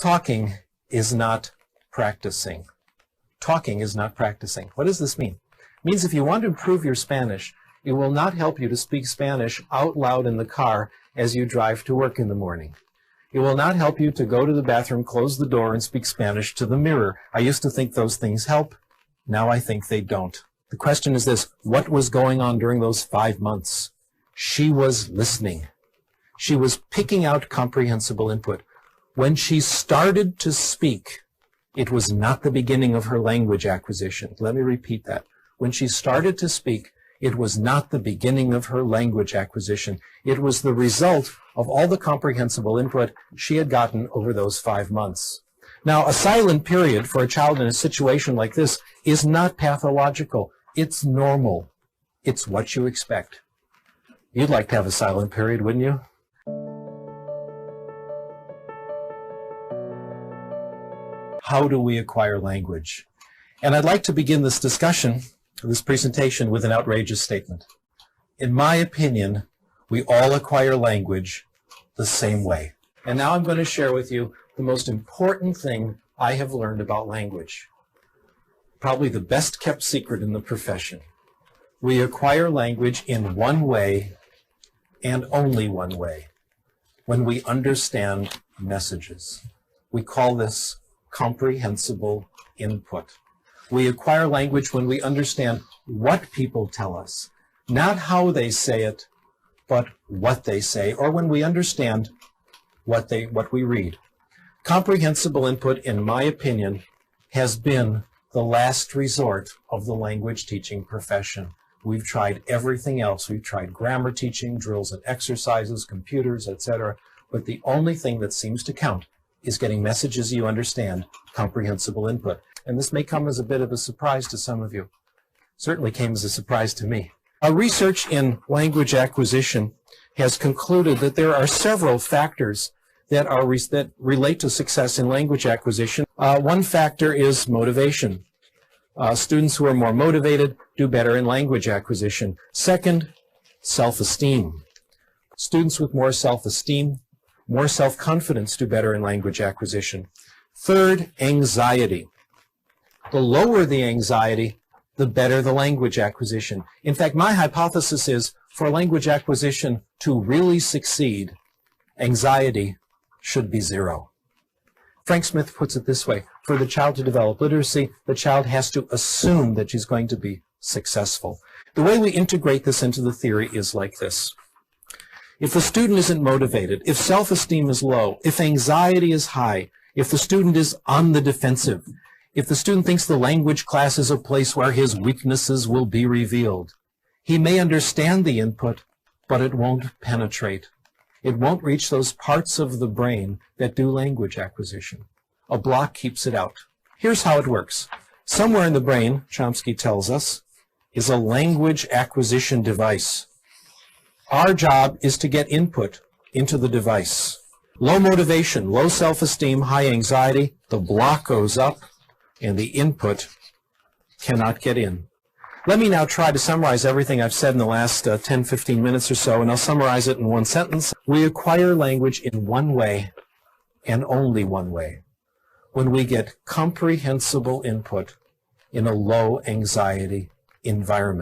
Talking is not practicing. Talking is not practicing. What does this mean? It means if you want to improve your Spanish, it will not help you to speak Spanish out loud in the car as you drive to work in the morning. It will not help you to go to the bathroom, close the door, and speak Spanish to the mirror. I used to think those things help. Now I think they don't. The question is this: what was going on during those 5 months? She was listening. She was picking out comprehensible input. When she started to speak, it was not the beginning of her language acquisition. Let me repeat that. When she started to speak, it was not the beginning of her language acquisition. It was the result of all the comprehensible input she had gotten over those 5 months. Now, a silent period for a child in a situation like this is not pathological. It's normal. It's what you expect. You'd like to have a silent period, wouldn't you? How do we acquire language? And I'd like to begin this discussion, this presentation, with an outrageous statement. In my opinion, we all acquire language the same way. And now I'm going to share with you the most important thing I have learned about language. Probably the best kept secret in the profession. We acquire language in one way and only one way: when we understand messages. We call this comprehensible input. We acquire language when we understand what people tell us, not how they say it, but what they say, or when we understand what we read. Comprehensible input, in my opinion, has been the last resort of the language teaching profession. We've tried everything else. We've tried grammar teaching, drills and exercises, computers, etc. But the only thing that seems to count is getting messages you understand, comprehensible input. And this may come as a bit of a surprise to some of you. Certainly came as a surprise to me. Our research in language acquisition has concluded that there are several factors that relate to success in language acquisition. One factor is motivation. Students who are more motivated do better in language acquisition. Second, self-esteem. Students with more self-esteem, more self-confidence do better in language acquisition. Third, anxiety. The lower the anxiety, the better the language acquisition. In fact, my hypothesis is for language acquisition to really succeed, anxiety should be 0. Frank Smith puts it this way: for the child to develop literacy, the child has to assume that she's going to be successful. The way we integrate this into the theory is like this. If the student isn't motivated, if self-esteem is low, if anxiety is high, if the student is on the defensive, if the student thinks the language class is a place where his weaknesses will be revealed, he may understand the input, but it won't penetrate. It won't reach those parts of the brain that do language acquisition. A block keeps it out. Here's how it works. Somewhere in the brain, Chomsky tells us, is a language acquisition device. Our job is to get input into the device. Low motivation, low self-esteem, high anxiety, the block goes up and the input cannot get in. Let me now try to summarize everything I've said in the last 10-15 minutes or so, and I'll summarize it in one sentence. We acquire language in one way and only one way: when we get comprehensible input in a low anxiety environment.